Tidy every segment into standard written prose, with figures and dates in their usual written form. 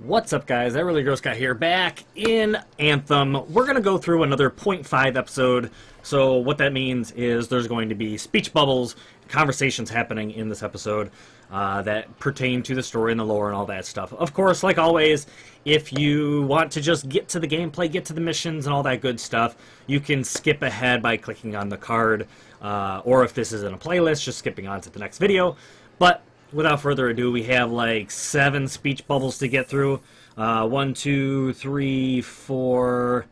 What's up, guys? That Really Gross Guy here, back in Anthem. We're going to go through another 0.5 episode. So what that means is there's going to be speech bubbles, conversations happening in this episode that pertain to the story and the lore and all that stuff. Of course, like always, if you want to just get to the gameplay, get to the missions and all that good stuff, you can skip ahead by clicking on the card. Or if this is in a playlist, just skipping on to the next video. But without further ado, we have like 7 speech bubbles to get through. 1, 2, 3, 4.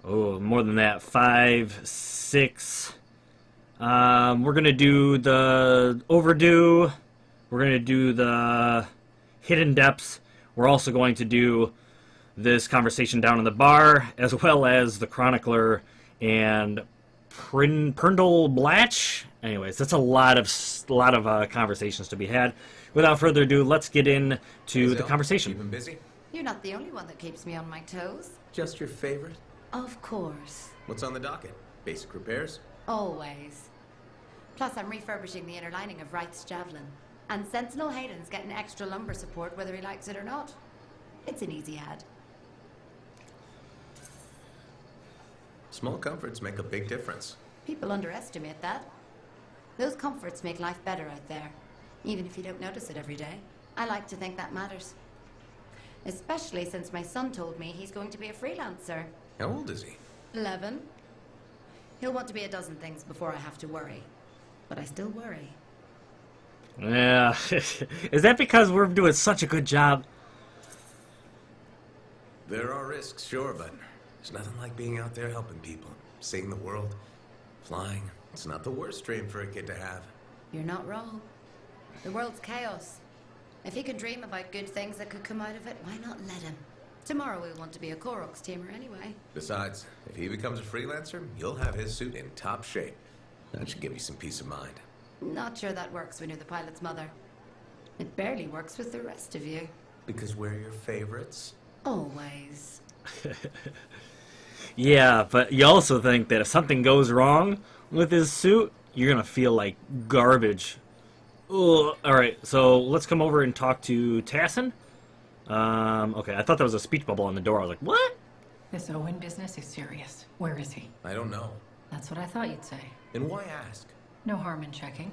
Oh, more than that. 5, 6. We're going to do the overdue. We're going to do the hidden depths. We're also going to do this conversation down in the bar, as well as the chronicler and Prindle Blatch. Anyways, that's a lot of conversations to be had. Without further ado, let's get into the conversation. Keeping busy? You're not the only one that keeps me on my toes. Just your favorite? Of course. What's on the docket? Basic repairs? Always. Plus, I'm refurbishing the inner lining of Wright's Javelin. And Sentinel Hayden's getting extra lumber support whether he likes it or not. It's an easy ad. Small comforts make a big difference. People underestimate that. Those comforts make life better out there, even if you don't notice it every day. I like to think that matters. Especially since my son told me he's going to be a freelancer. How old is he? 11. He'll want to be a dozen things before I have to worry. But I still worry. Yeah. Is that because we're doing such a good job? There are risks, sure, but there's nothing like being out there helping people, seeing the world, flying. It's not the worst dream for a kid to have. You're not wrong. The world's chaos. If he can dream about good things that could come out of it, why not let him? Tomorrow we'll want to be a Koroks teamer anyway. Besides, if he becomes a freelancer, you'll have his suit in top shape. That should give you some peace of mind. Not sure that works when you're the pilot's mother. It barely works with the rest of you. Because we're your favorites? Always. Yeah, but you also think that if something goes wrong with his suit, you're gonna feel like garbage. Ugh. Alright, so let's come over and talk to Tassin. Okay, I thought that was a speech bubble on the door. I was like, what? This Owen business is serious. Where is he? I don't know. That's what I thought you'd say. And why ask? No harm in checking.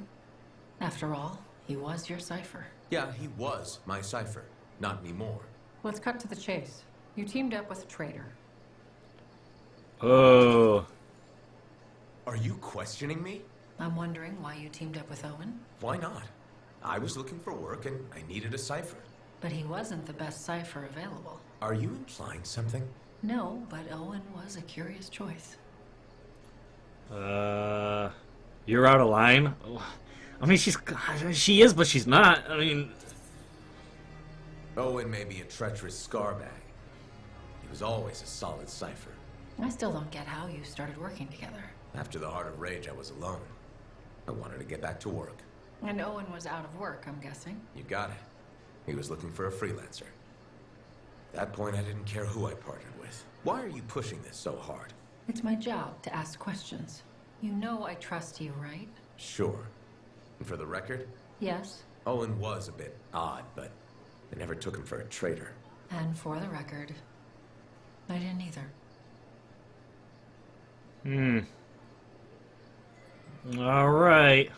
After all, he was your cipher. Yeah, he was my cipher. Not anymore. Let's cut to the chase. You teamed up with a traitor. Oh. Are you questioning me? I'm wondering why you teamed up with Owen. Why not? I was looking for work and I needed a cipher. But he wasn't the best cipher available. Are you implying something? No, but Owen was a curious choice. You're out of line? I mean, she is, but she's not. I mean... Owen may be a treacherous scarbag. He was always a solid cipher. I still don't get how you started working together. After the Heart of Rage, I was alone. I wanted to get back to work. And Owen was out of work, I'm guessing. You got it. He was looking for a freelancer. At that point, I didn't care who I partnered with. Why are you pushing this so hard? It's my job to ask questions. You know I trust you, right? Sure. And for the record, Yes. Owen was a bit odd, but I never took him for a traitor. And for the record, I didn't either. Alright.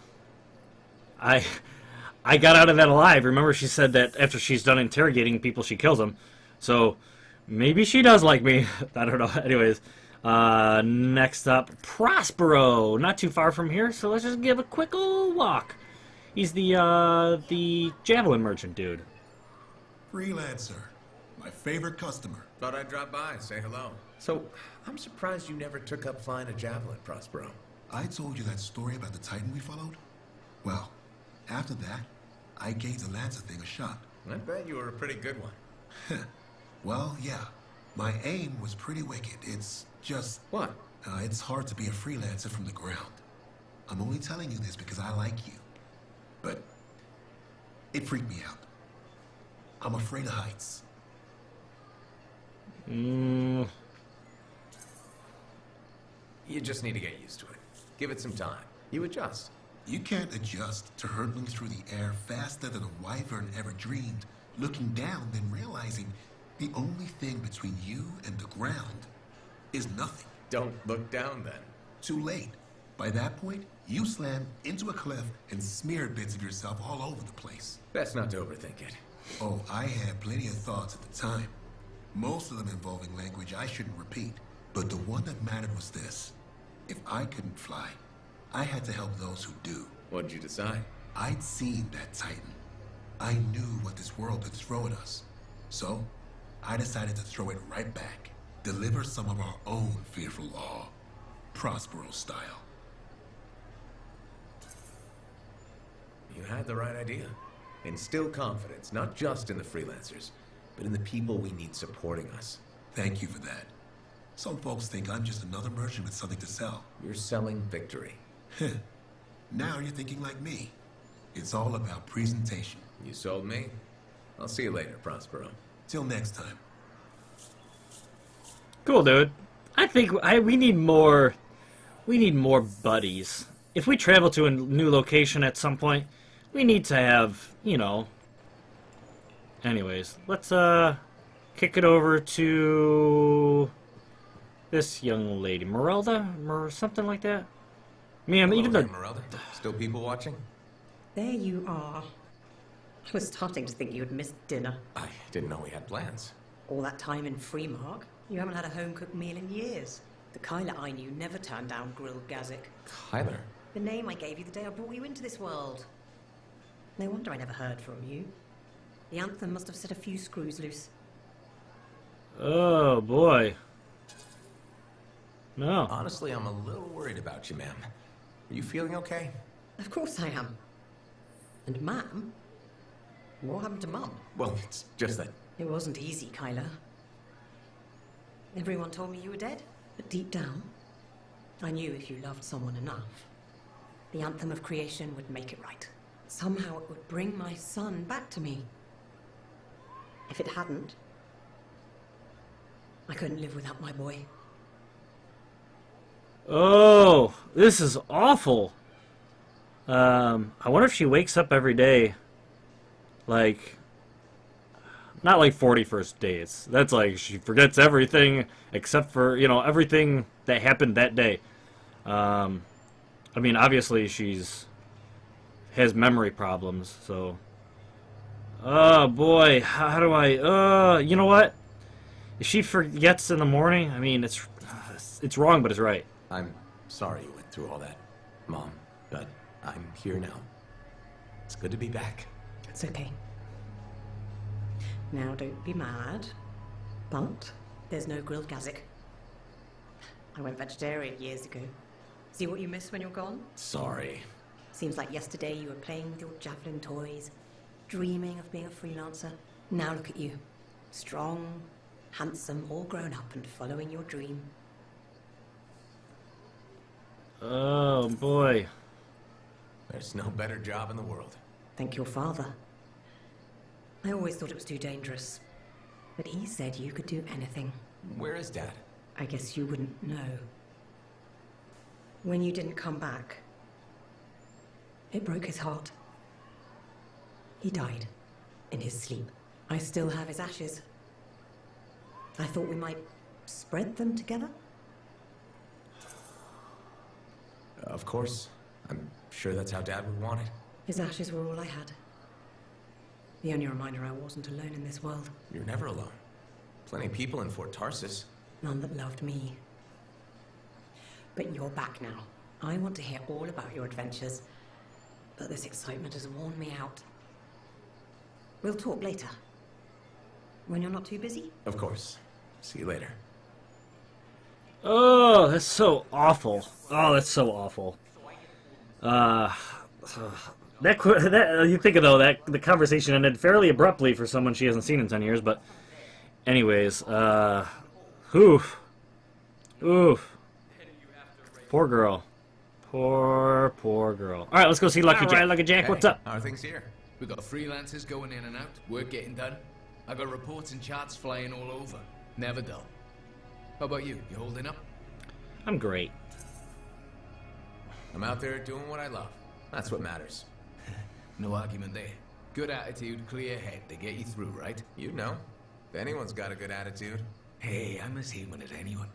I got out of that alive. Remember, she said that after she's done interrogating people, she kills them. So, maybe she does like me. I don't know. Anyways, next up, Prospero. Not too far from here, so let's just give a quick old walk. He's the Javelin merchant dude. Freelancer. My favorite customer. Thought I'd drop by and say hello. So, I'm surprised you never took up flying a javelin, Prospero. I told you that story about the Titan we followed? Well, after that, I gave the Lancer thing a shot. I bet you were a pretty good one. Well, yeah. My aim was pretty wicked. It's just... What? It's hard to be a freelancer from the ground. I'm only telling you this because I like you. But it freaked me out. I'm afraid of heights. You just need to get used to it. Give it some time. You adjust. You can't adjust to hurtling through the air faster than a wyvern ever dreamed looking down, then realizing the only thing between you and the ground is nothing. Don't look down then. Too late. By that point, you slammed into a cliff and smeared bits of yourself all over the place. Best not to overthink it. Oh, I had plenty of thoughts at the time. Most of them involving language I shouldn't repeat. But the one that mattered was this. If I couldn't fly, I had to help those who do. What'd you decide? I'd seen that Titan. I knew what this world could throw at us. So, I decided to throw it right back. Deliver some of our own fearful awe. Prospero style. You had the right idea. Instill confidence, not just in the freelancers, but in the people we need supporting us. Thank you for that. Some folks think I'm just another merchant with something to sell. You're selling victory. Now you're thinking like me. It's all about presentation. You sold me. I'll see you later, Prospero. Till next time. Cool, dude. I think we need more. We need more buddies. If we travel to a new location at some point, we need to have, you know. Anyways, let's kick it over to this young lady, Merelda, something like that. Man, Hello even the there, Merelda. Still people watching? There you are. I was starting to think you had missed dinner. I didn't know we had plans. All that time in Freemark, you haven't had a home-cooked meal in years. The Kyla I knew never turned down grilled gazik. Kyler. The name I gave you the day I brought you into this world. No wonder I never heard from you. The Anthem must have set a few screws loose. oh boy. No. Honestly, I'm a little worried about you, ma'am. Are you feeling okay? Of course I am. And Ma'am? What happened to Mum? Well, it's just that... It wasn't easy, Kyla. Everyone told me you were dead, but deep down, I knew if you loved someone enough, the Anthem of creation would make it right. Somehow it would bring my son back to me. If it hadn't, I couldn't live without my boy. Oh, this is awful. I wonder if she wakes up every day, like, not like 41st dates. That's like she forgets everything except for, you know, everything that happened that day. I mean, obviously has memory problems, so. Oh boy, how do I? You know what? If she forgets in the morning, I mean, it's wrong, but it's right. I'm sorry you went through all that, Mom, but I'm here now. It's good to be back. It's okay. Now don't be mad, but there's no grilled gazik. I went vegetarian years ago. See what you miss when you're gone? Sorry. Seems like yesterday you were playing with your javelin toys, dreaming of being a freelancer. Now look at you. Strong, handsome, all grown up and following your dream. Oh boy. There's no better job in the world. Thank your father. I always thought it was too dangerous. But he said you could do anything. Where is Dad? I guess you wouldn't know. When you didn't come back, it broke his heart. He died in his sleep. I still have his ashes. I thought we might spread them together. Of course. I'm sure that's how Dad would want it. His ashes were all I had. The only reminder I wasn't alone in this world. You're never alone. Plenty of people in Fort Tarsus. None that loved me. But you're back now. I want to hear all about your adventures. But this excitement has worn me out. We'll talk later. When you're not too busy? Of course. See you later. Oh, that's so awful. Oh, that's so awful. That you think though that the conversation ended fairly abruptly for someone she hasn't seen in 10 years, but anyways, oof. Poor girl. Poor girl. All right, let's go see Lucky Jack. Lucky Jack, what's up? How are things here? We got freelancers going in and out, work getting done. I got reports and charts flying all over. Never dull. How about you? You holding up? I'm great. I'm out there doing what I love. That's what matters. No argument there. Good attitude, clear head, they get you through, right? You know. If anyone's got a good attitude. Hey, I'm as human as anyone.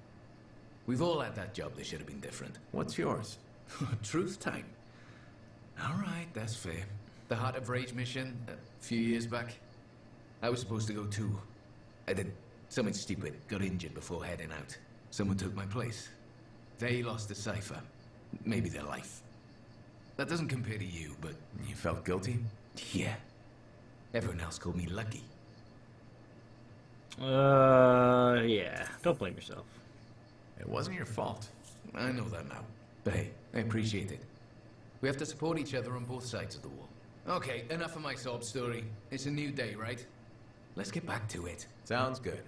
We've all had that job that should have been different. What's yours? Truth time. Alright, that's fair. The Heart of Rage mission, a few years back. I was supposed to go too. I did something stupid, got injured before heading out. Someone took my place. They lost the cipher. Maybe their life. That doesn't compare to you, but... You felt guilty? Yeah. Everyone else called me lucky. Yeah. Don't blame yourself. It wasn't your fault. I know that now. But hey, I appreciate it. We have to support each other on both sides of the wall. Okay, enough of my sob story. It's a new day, right? Let's get back to it. Sounds good.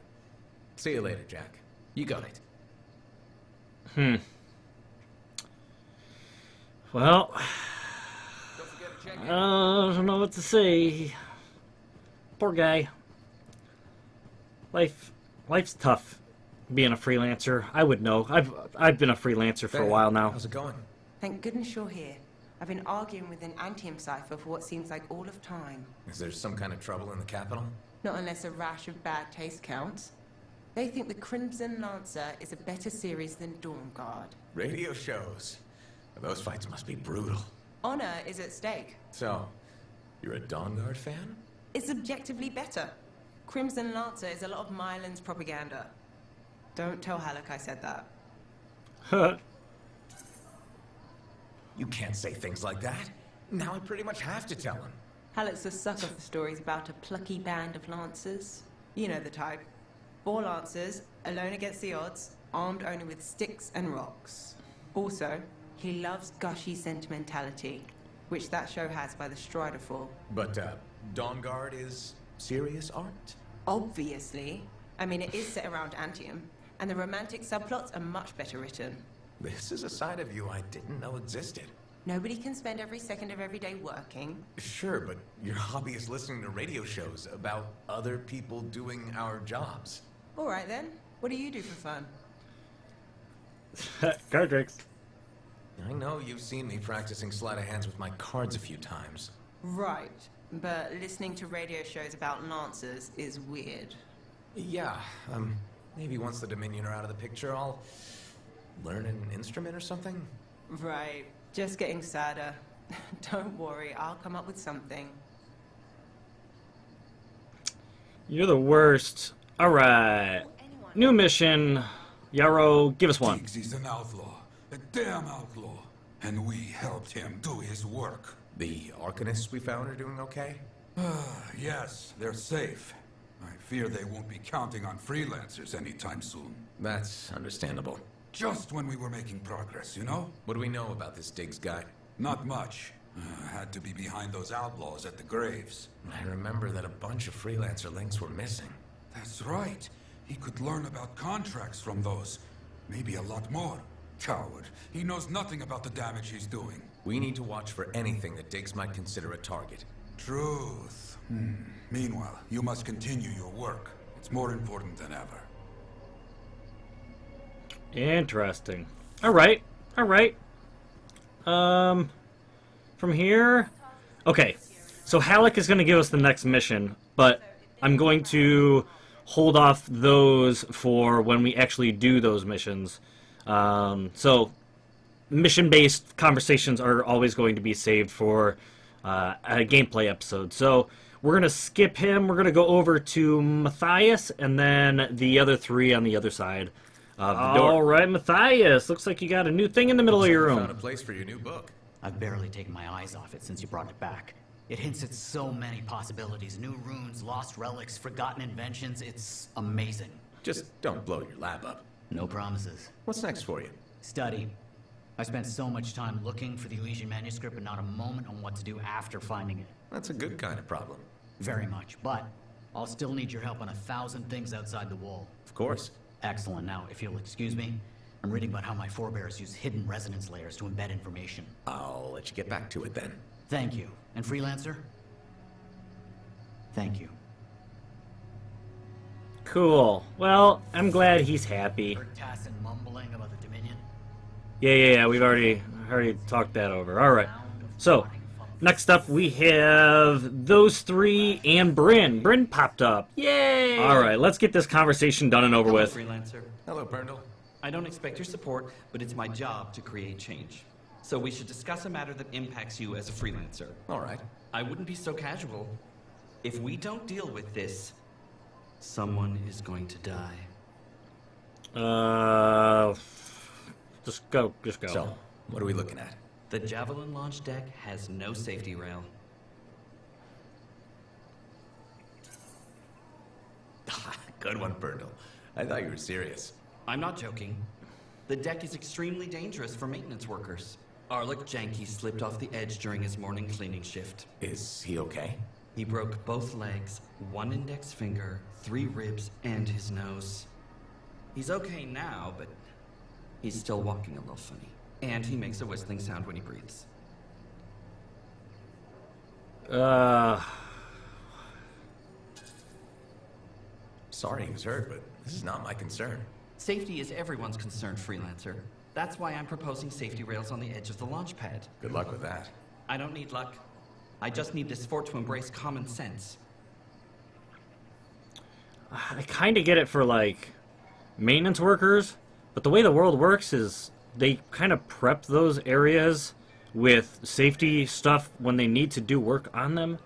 See you later, Jack. You got it. Well, Don't forget to check I in. don't know what to say. Poor guy. Life's tough being a freelancer. I would know. I've been a freelancer for a while now. How's it going? Thank goodness you're here. I've been arguing with an Anthem cipher for what seems like all of time. Is there some kind of trouble in the capital? Not unless a rash of bad taste counts. They think the Crimson Lancer is a better series than Dawn Guard. Radio shows. Those fights must be brutal. Honor is at stake. So, you're a Dawn Guard fan? It's objectively better. Crimson Lancer is a lot of Mylan's propaganda. Don't tell Halleck I said that. You can't say things like that. Now I pretty much have to tell him. Halleck's a sucker for stories about a plucky band of lancers. You know the type. 4 lancers, alone against the odds, armed only with sticks and rocks. Also, he loves gushy sentimentality, which that show has by the Striderfall. But, Dawn Guard is serious art? Obviously. I mean, it is set around Anthem, and the romantic subplots are much better written. This is a side of you I didn't know existed. Nobody can spend every second of every day working. Sure, but your hobby is listening to radio shows about other people doing our jobs. All right then. What do you do for fun? Card tricks. I know you've seen me practicing sleight of hands with my cards a few times. Right. But listening to radio shows about lancers is weird. Yeah, maybe once the Dominion are out of the picture, I'll learn an instrument or something? Right. Just getting sadder. Don't worry, I'll come up with something. You're the worst. Alright. New mission. Yarrow, give us one. Diggs is an outlaw. A damn outlaw. And we helped him do his work. The Arcanists we found are doing okay? Yes, they're safe. I fear they won't be counting on freelancers anytime soon. That's understandable. Just when we were making progress, you know? What do we know about this Diggs guy? Not much. Had to be behind those outlaws at the graves. I remember that a bunch of freelancer links were missing. That's right. He could learn about contracts from those. Maybe a lot more. Coward. He knows nothing about the damage he's doing. We need to watch for anything that Diggs might consider a target. Truth. Meanwhile, you must continue your work. It's more important than ever. Interesting. Alright. Alright. From here... Okay. So Halleck is going to give us the next mission, but I'm going to hold off those for when we actually do those missions. So mission-based conversations are always going to be saved for a gameplay episode. So we're going to skip him. We're going to go over to Matthias and then the other 3 on the other side of the door. All right, Matthias. Looks like you got a new thing in the middle of your room. Found a place for your new book. I've barely taken my eyes off it since you brought it back. It hints at so many possibilities. New runes, lost relics, forgotten inventions. It's amazing. Just don't blow your lab up. No promises. What's next for you? Study. I spent so much time looking for the Elysian manuscript, but not a moment on what to do after finding it. That's a good kind of problem. Very much, but I'll still need your help on 1,000 things outside the wall. Of course. Excellent. Now, if you'll excuse me, I'm reading about how my forebears use hidden resonance layers to embed information. I'll let you get back to it then. Thank you. And Freelancer? Thank you. Cool. Well, I'm glad he's happy. Heard Tassin mumbling about the Dominion? Yeah. We've already talked that over. All right. So, Next up, we have those three and Bryn. Bryn popped up. Yay! All right, let's get this conversation done and over Hello, with. Freelancer. Hello, Brindle. I don't expect your support, but it's my job to create change. So we should discuss a matter that impacts you as a freelancer. All right. I wouldn't be so casual. If we don't deal with this, someone is going to die. Just go. So, what are we looking at? The Javelin launch deck has no safety rail. Good one, Brindle. I thought you were serious. I'm not joking. The deck is extremely dangerous for maintenance workers. Arlik Janky slipped off the edge during his morning cleaning shift. Is he okay? He broke both legs, one index finger, 3 ribs, and his nose. He's okay now, but he's still walking a little funny. And he makes a whistling sound when he breathes. Sorry he was hurt, but this is not my concern. Safety is everyone's concern, Freelancer. That's why I'm proposing safety rails on the edge of the launch pad. Good luck with that. I don't need luck. I just need this fort to embrace common sense. I kind of get it for, like, maintenance workers, but the way the world works is they kind of prep those areas with safety stuff when they need to do work on them.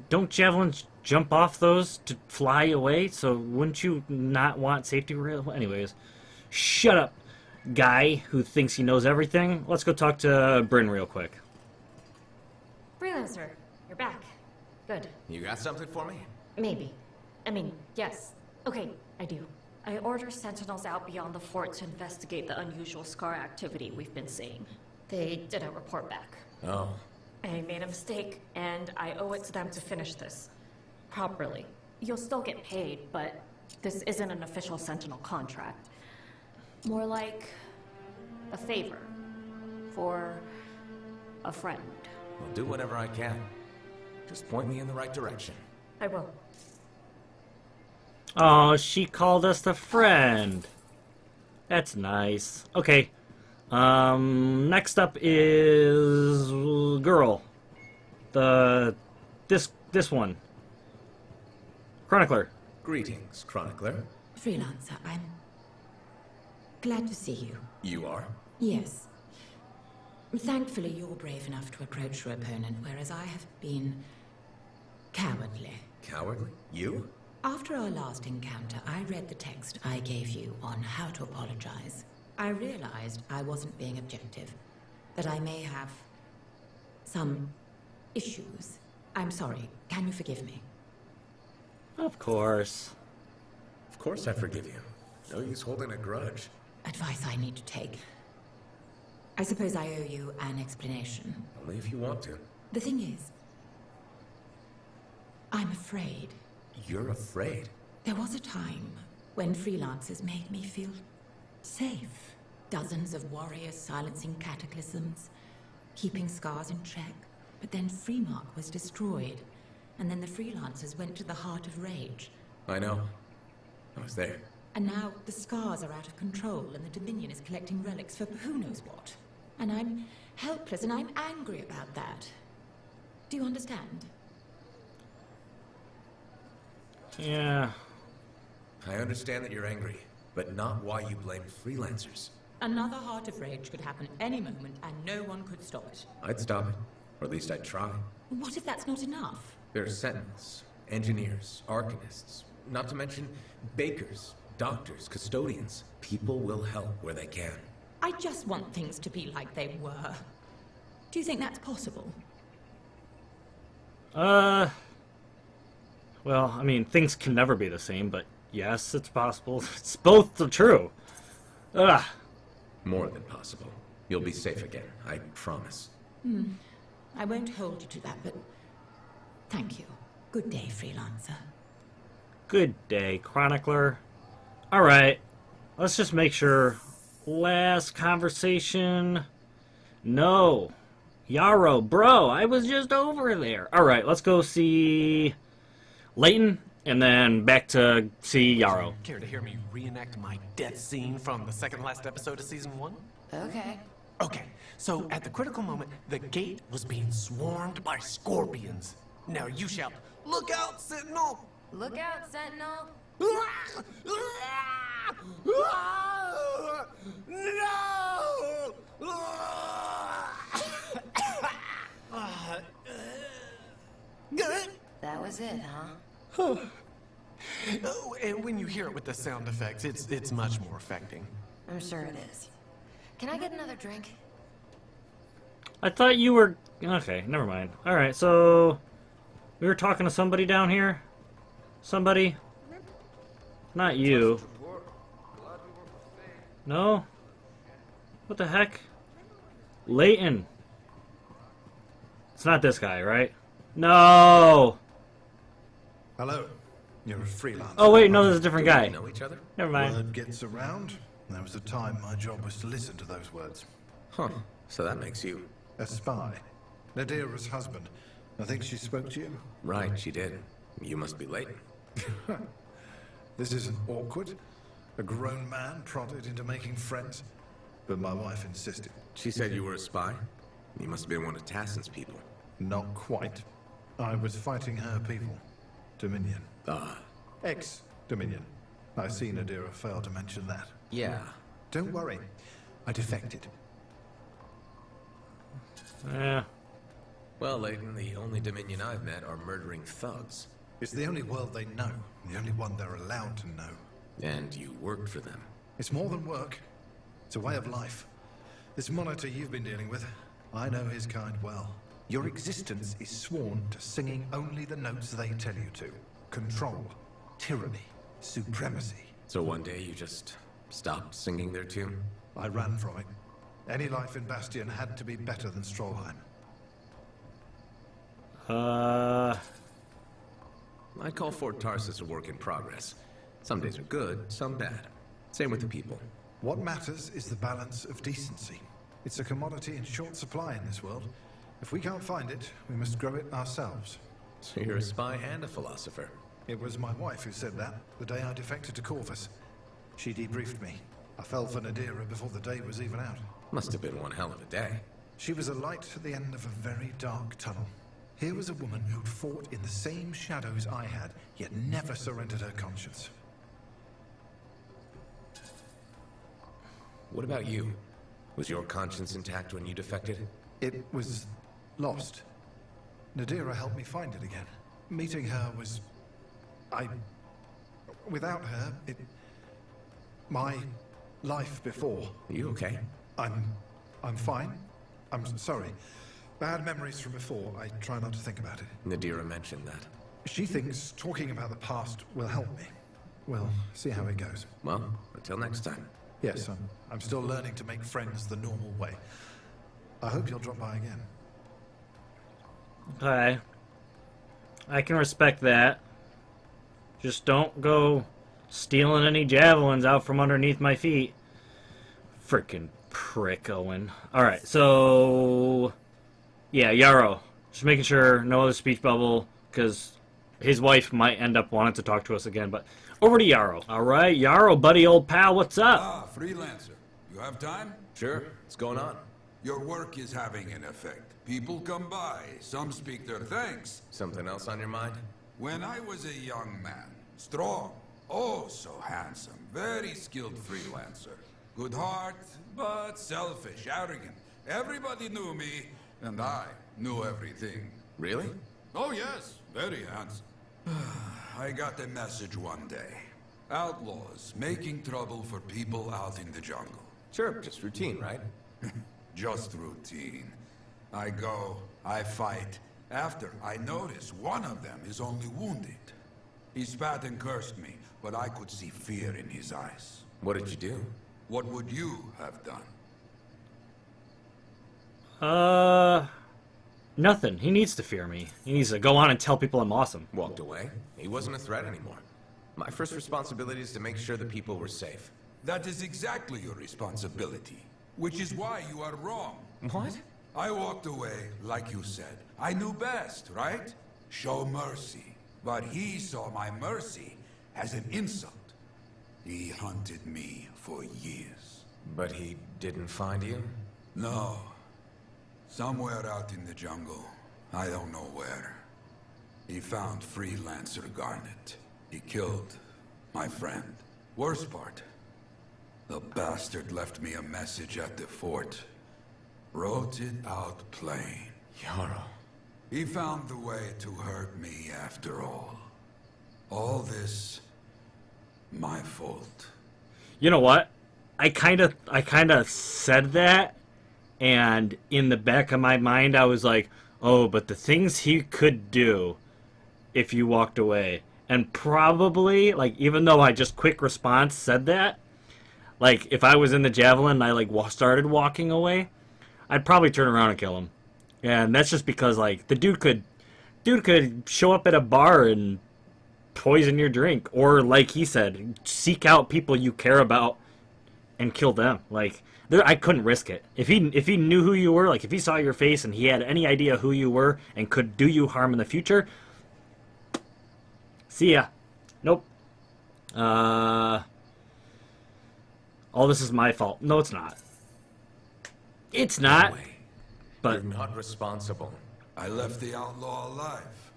Don't javelins jump off those to fly away? So wouldn't you not want safety rail? Anyways, shut up, guy who thinks he knows everything. Let's go talk to Bryn real quick. Freelancer, you're back. Good. You got something for me? Maybe. Yes. Okay, I do. I order sentinels out beyond the fort to investigate the unusual scar activity we've been seeing. They didn't report back. Oh. I made a mistake, and I owe it to them to finish this properly. You'll still get paid, but this isn't an official sentinel contract. More like a favor for a friend. I'll do whatever I can. Just point me in the right direction. I will. Oh, she called us the friend. That's nice. Okay. Next up is girl. This one. Chronicler. Greetings, Chronicler. Freelancer, I'm glad to see you. You are? Yes. Thankfully, you're brave enough to approach your opponent, whereas I have been cowardly. Cowardly? You? After our last encounter, I read the text I gave you on how to apologize. I realized I wasn't being objective, that I may have some issues. I'm sorry. Can you forgive me? Of course. Of course I forgive you. No use holding a grudge. Advice I need to take. I suppose I owe you an explanation. Only if you want to. The thing is, I'm afraid. You're afraid? There was a time when freelancers made me feel safe. Dozens of warriors silencing cataclysms, keeping scars in check. But then Freemark was destroyed, and then the freelancers went to the heart of rage. I know. I was there. And now the scars are out of control, and the Dominion is collecting relics for who knows what. And I'm helpless, and I'm angry about that. Do you understand? Yeah. I understand that you're angry, but not why you blame freelancers. Another heart of rage could happen any moment, and no one could stop it. I'd stop it. Or at least I'd try. What if that's not enough? There are sentinels, engineers, arcanists, not to mention bakers, doctors, custodians. People will help where they can. I just want things to be like they were. Do you think that's possible? Well, things can never be the same, but yes, it's possible. It's both true. Ugh. More than possible. You'll be safe again, I promise. I won't hold you to that, but thank you. Good day, freelancer. Good day, Chronicler. Alright, let's just make sure. Last conversation. No. Yarrow, bro, I was just over there. Alright, let's go see Layton, and then back to see Yarrow. Care to hear me reenact my death scene from the second last episode of season 1? Okay. Okay, so at the critical moment, the gate was being swarmed by scorpions. Now you shout, "Look out, Sentinel!" Look out, Sentinel! No! That was it, huh? Oh, and when you hear it with the sound effects, it's much more affecting. I'm sure it is. Can I get another drink? I thought you were... Okay, never mind. Alright, so... We were talking to somebody down here? Somebody? Not you. No? What the heck? Leighton. It's not this guy, right? No! Hello. You're a freelancer. Oh wait, no, there's a different guy. Know each other? Never mind. Word gets around. There was a time my job was to listen to those words. Huh. So that makes you... A spy. Nadira's husband. I think she spoke to you. Right, she did. You must be late. This isn't awkward. A grown man prodded into making friends. But my wife insisted. She said you were a spy? You must have been one of Tassin's people. Not quite. I was fighting her people. Dominion. Ah. Ex-Dominion. I see Nadira failed to mention that. Yeah. Don't worry. I defected. Yeah. Well, Leighton, the only Dominion I've met are murdering thugs. It's the only world they know. The only one they're allowed to know. And you worked for them. It's more than work. It's a way of life. This monitor you've been dealing with, I know his kind well. Your existence is sworn to singing only the notes they tell you to. Control, tyranny, supremacy. So one day you just stopped singing their tune? I ran from it. Any life in Bastion had to be better than Strollheim. I'd call Fort Tarsus a work in progress. Some days are good, some bad. Same with the people. What matters is the balance of decency. It's a commodity in short supply in this world. If we can't find it, we must grow it ourselves. So you're a spy and a philosopher. It was my wife who said that, the day I defected to Corvus. She debriefed me. I fell for Nadira before the day was even out. Must have been one hell of a day. She was a light at the end of a very dark tunnel. Here was a woman who'd fought in the same shadows I had, yet never surrendered her conscience. What about you? Was your conscience intact when you defected? It was lost. Nadira helped me find it again. Meeting her was... Without her, my life before. Are you okay? I'm fine. I'm sorry. Bad memories from before. I try not to think about it. Nadira mentioned that. She thinks talking about the past will help me. We'll see how it goes. Well, until next time. Yes, I'm still learning to make friends the normal way. I hope you'll drop by again. Okay. I can respect that. Just don't go stealing any javelins out from underneath my feet. Frickin' prick, Owen. Alright, so... Yeah, Yarrow. Just making sure no other speech bubble, because his wife might end up wanting to talk to us again, but... Over to Yarrow. Alright, Yarrow, buddy, old pal, what's up? Ah, freelancer. You have time? Sure. What's going on? Your work is having an effect. People come by, some speak their thanks. Something else on your mind? When I was a young man, strong, oh so handsome, very skilled freelancer. Good heart, but selfish, arrogant. Everybody knew me, and I knew everything. Really? Oh yes, very handsome. I got a message one day. Outlaws making trouble for people out in the jungle. Sure, just routine, right? Just routine. I go, I fight. After, I notice one of them is only wounded. He spat and cursed me, but I could see fear in his eyes. What did you do? What would you have done? Nothing. He needs to fear me. He needs to go on and tell people I'm awesome. Walked away. He wasn't a threat anymore. My first responsibility is to make sure the people were safe. That is exactly your responsibility. Which is why you are wrong. What? I walked away, like you said. I knew best, right? Show mercy. But he saw my mercy as an insult. He hunted me for years. But he didn't find you? No. Somewhere out in the jungle. I don't know where. He found Freelancer Garnet. He killed my friend. Worst part, the bastard left me a message at the fort. Wrote it out plain. Yarrow. He found the way to hurt me after all. All this, my fault. You know what? I kind of said that, and in the back of my mind, I was like, oh, but the things he could do if you walked away. And probably, like, even though I just quick response said that, like, if I was in the Javelin and I, like, started walking away, I'd probably turn around and kill him. And that's just because, like, the dude could show up at a bar and poison your drink. Or, like he said, seek out people you care about and kill them. Like, I couldn't risk it. If he knew who you were, like, if he saw your face and he had any idea who you were and could do you harm in the future, see ya. Nope. All this is my fault. No, it's not. It's not. No way. But You're not responsible. I left the outlaw alive.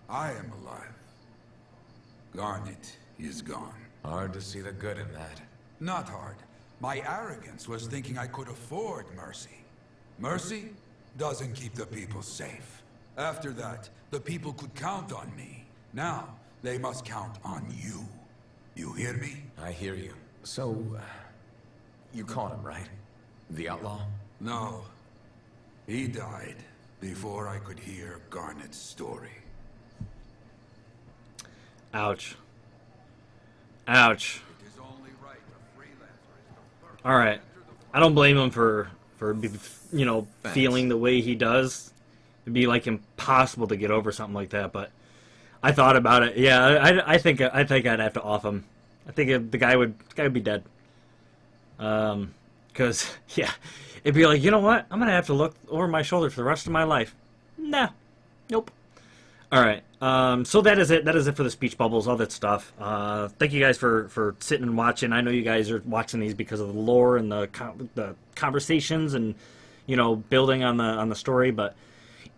I am alive. Garnet is gone. Hard to see the good in that. Not hard. My arrogance was thinking I could afford mercy. Mercy doesn't keep the people safe. After that, the people could count on me. Now, they must count on you. You hear me? I hear you. So, you caught him, right? The outlaw? No. He died before I could hear Garnet's story. ouch. Ouch. All right. I don't blame him for feeling the way he does. It'd be like impossible to get over something like that, but I thought about it. Yeah, I think I'd have to off him. I think the guy would be dead. Cause yeah, it'd be like, you know what? I'm gonna have to look over my shoulder for the rest of my life. Nah, nope. All right. So that is it. That is it for the speech bubbles, all that stuff. Thank you guys for sitting and watching. I know you guys are watching these because of the lore and the conversations and building on the story. But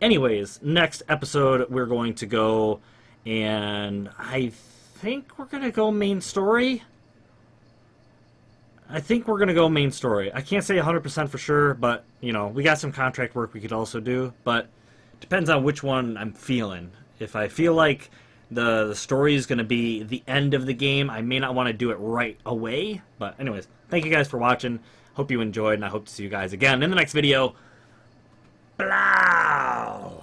anyways, next episode we're going to go, and I think we're gonna go main story. I think we're going to go main story. I can't say 100% for sure, but, we got some contract work we could also do. But depends on which one I'm feeling. If I feel like the story is going to be the end of the game, I may not want to do it right away. But anyways, thank you guys for watching. Hope you enjoyed, and I hope to see you guys again in the next video. Blah!